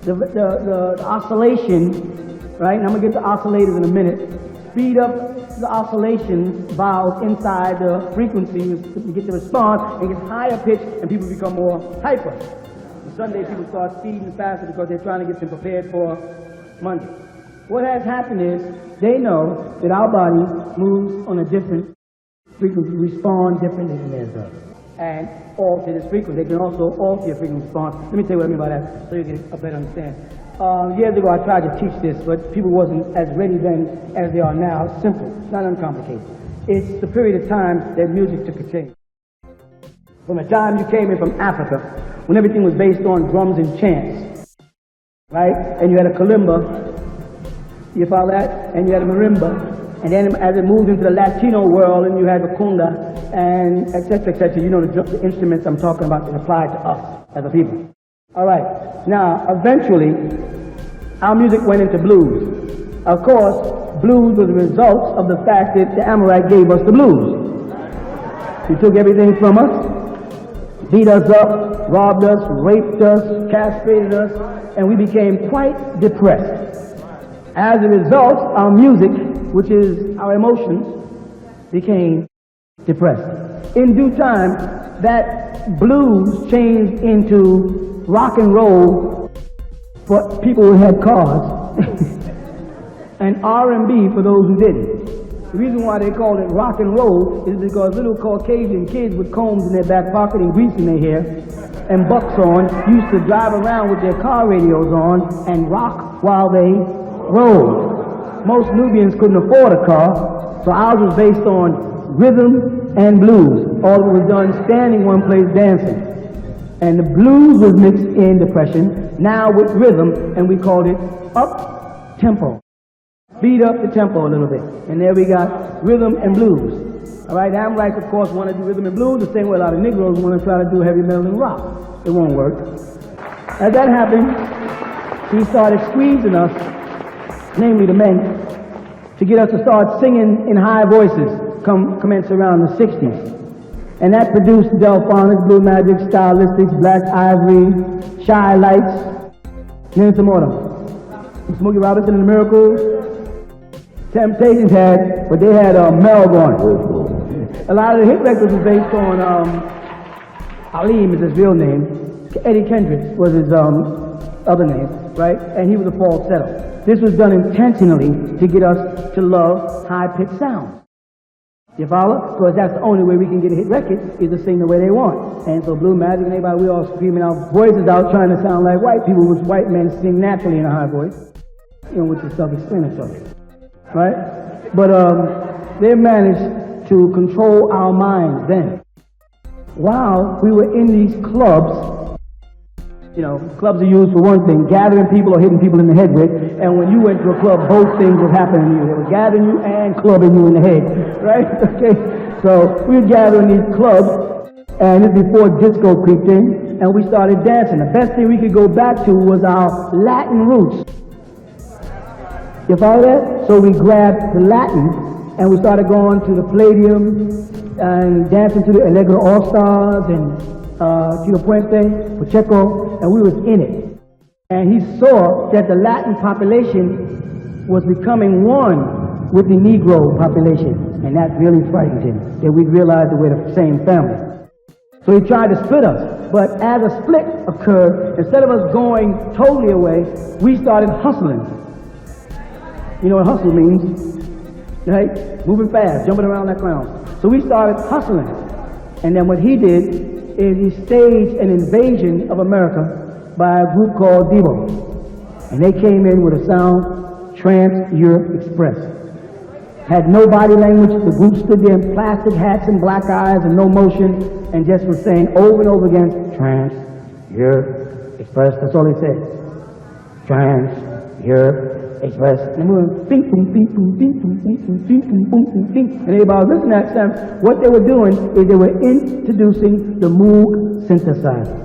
the oscillation, right? And I'm gonna get to oscillators in a minute. Speed up the oscillation valves inside the frequency to get the response, and gets higher pitch, and people become more hyper. And Sunday people start speeding faster because they're trying to get them prepared for Monday. What has happened is they know that our body moves on a different frequency, respond differently than theirs does, and alter this frequency. They can also alter your frequency response. Let me tell you what I mean by that, so you get a better understand. Years ago I tried to teach this, but people wasn't as ready then as they are now. It's simple, it's not uncomplicated. It's the period of time that music took a change. From the time you came in from Africa, when everything was based on drums and chants, right? And you had a kalimba, you follow that? And you had a marimba. And then as it moved into the Latino world, and you had the conga, and et cetera, you know the instruments I'm talking about that apply to us as a people. All right. Now, eventually, our music went into blues. Of course, blues was the result of the fact that the Amorite gave us the blues. He took everything from us, beat us up, robbed us, raped us, castrated us, and we became quite depressed. As a result, our music, which is our emotions, became depressed. In due time, that blues changed into rock and roll for people who had cars, and R&B for those who didn't. The reason why they called it rock and roll is because little Caucasian kids with combs in their back pocket and grease in their hair and bucks on used to drive around with their car radios on and rock while they rode. Most Nubians couldn't afford a car, so ours was based on rhythm and blues. All of it was done standing one place dancing. And the blues was mixed in depression, now with rhythm, and we called it up-tempo. Beat up the tempo a little bit. And there we got rhythm and blues. All right, the Amorites, of course, want to do rhythm and blues the same way a lot of Negroes want to try to do heavy metal and rock. It won't work. As that happened, he started squeezing us, namely the men, to get us to start singing in high voices, commence around the 60s. And that produced Delphonics, Blue Magic, Stylistics, Black Ivory, Shy Lights, name some more of them. Smokey Robinson and the Miracles. Temptations had, but they had Mel going. A lot of the hit records was based on Aleem is his real name. Eddie Kendricks was his other name, right? And he was a falsetto. This was done intentionally to get us to love high-pitched sounds. You follow? Because that's the only way we can get a hit record is to sing the way they want. And so Blue Magic and everybody, we all screaming our voices out trying to sound like white people, which white men sing naturally in a high voice. You know, which is self-explanatory. Right? But they managed to control our minds then. While we were in these clubs, you know, clubs are used for one thing, gathering people or hitting people in the head with, and when you went to a club, both things were happening to you. They were gathering you and clubbing you in the head, right? Okay, so we were gathering these clubs, and this is before disco creeped in, and we started dancing. The best thing we could go back to was our Latin roots. You follow that? So we grabbed the Latin, and we started going to the Palladium, and dancing to the Allegro All-Stars, and Tito Puente, Pacheco, and we was in it. And he saw that the Latin population was becoming one with the Negro population, and that really frightened him, that we realized that we're the same family. So he tried to split us, but as a split occurred, instead of us going totally away, we started hustling. You know what hustle means, right? Moving fast, jumping around like clowns. So we started hustling, and then what he did is he staged an invasion of America by a group called Devo. And they came in with a sound, Trans-Europe Express. Had no body language, the group stood there in plastic hats and black eyes and no motion, and just was saying over and over again, Trans-Europe Express, that's all they said. Trans-Europe Express. And we went, bing, boom, bing, boom, bing, boom, bing, boom, bing, boom, boom, boom, bing. And everybody was listening to that. What they were doing is they were introducing the Moog synthesizer.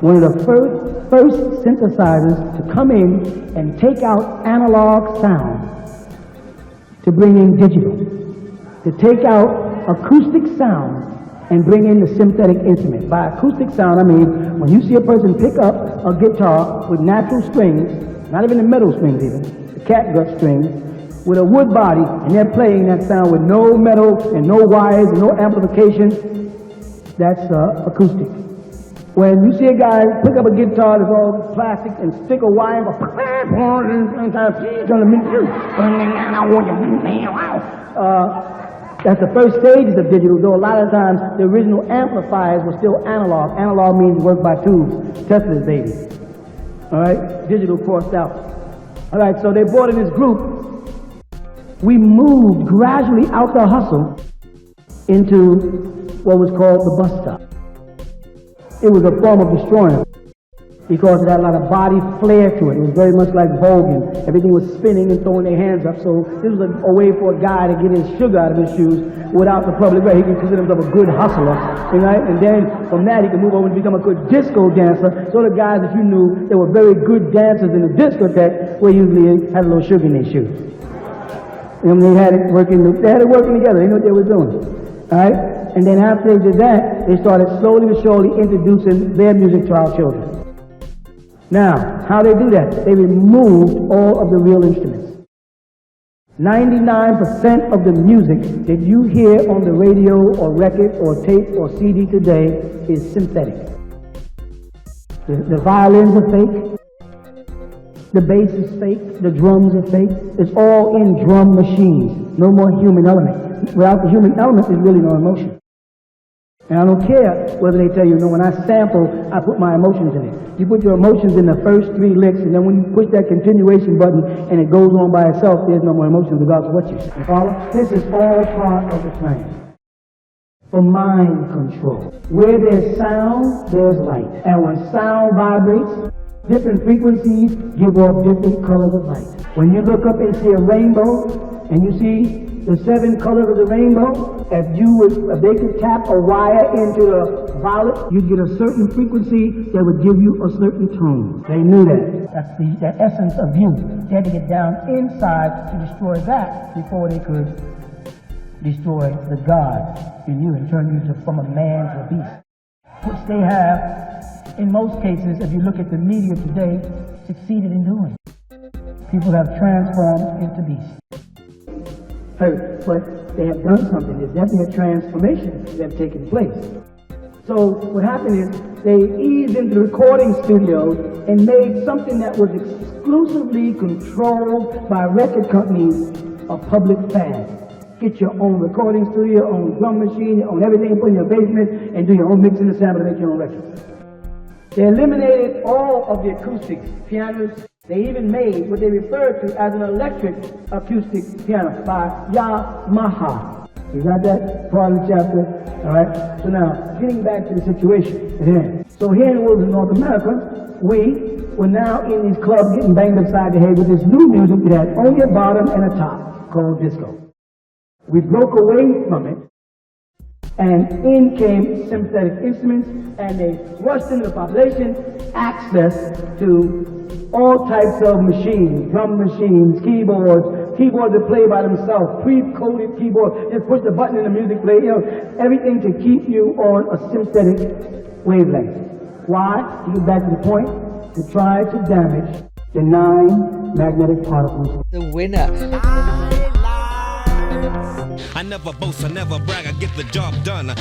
One of the first synthesizers to come in and take out analog sound to bring in digital. To take out acoustic sound and bring in the synthetic instrument. By acoustic sound, I mean when you see a person pick up a guitar with natural strings, not even the metal strings even, the catgut strings, with a wood body, and they're playing that sound with no metal and no wires and no amplification, that's acoustic. When you see a guy pick up a guitar that's all plastic and stick a wire that's the first stages of digital, though a lot of times the original amplifiers were still analog. Analog means work by tubes, Tesla's baby. All right, digital crossed out. All right, so they brought in this group. We moved gradually out the hustle into what was called the bus stop. It was a form of destroying because it had a lot of body flair to it. It was very much like voguing. Everything was spinning and throwing their hands up. So this was a way for a guy to get his sugar out of his shoes without the public way. He could consider himself a good hustler, right? And then from that he could move over and become a good disco dancer. So the guys that you knew that were very good dancers in the discotheque were usually had a little sugar in their shoes. And they had it working together. They knew what they were doing. All right? And then after they did that, they started slowly but surely introducing their music to our children. Now, how they do that? They removed all of the real instruments. 99% of the music that you hear on the radio or record or tape or CD today is synthetic. The violins are fake. The bass is fake, the drums are fake. It's all in drum machines. No more human element. Without the human element, there's really no emotion. And I don't care whether they tell you, when I sample, I put my emotions in it. You put your emotions in the first 3 licks, and then when you push that continuation button and it goes on by itself, there's no more emotion regardless of what you say. You follow? This is all part of the plan. For mind control. Where there's sound, there's light. And when sound vibrates, different frequencies give off different colors of light. When you look up and see a rainbow, and you see the 7 colors of the rainbow, if they could tap a wire into the violet, you'd get a certain frequency that would give you a certain tone. They knew that. That's the essence of you. They had to get down inside to destroy that before they could destroy the God in you and turn you from a man to a beast. Which they have, in most cases, if you look at the media today, succeeded in doing. People have transformed into beasts. But they have done something. There's definitely a transformation that has taken place. So what happened is they eased into the recording studio and made something that was exclusively controlled by record companies a public fad. Get your own recording studio, own drum machine, own everything, put in your basement, and do your own mixing and sample to make your own records. They eliminated all of the acoustics, pianos. They even made what they referred to as an electric acoustic piano by Yamaha. You got that part of the chapter? All right. So now, getting back to the situation at hand. So here in the world of North America, we were now in these clubs getting banged upside the head with this new music that had only a bottom and a top called disco. We broke away from it, and in came synthetic instruments, and they rushed into the population access to all types of machines, drum machines, keyboards that play by themselves, pre-coded keyboards, just push the button and the music play, everything to keep you on a synthetic wavelength. Why? To get back to the point, to try to damage the 9 magnetic particles. The winner. I never boast, I never brag, I get the job done.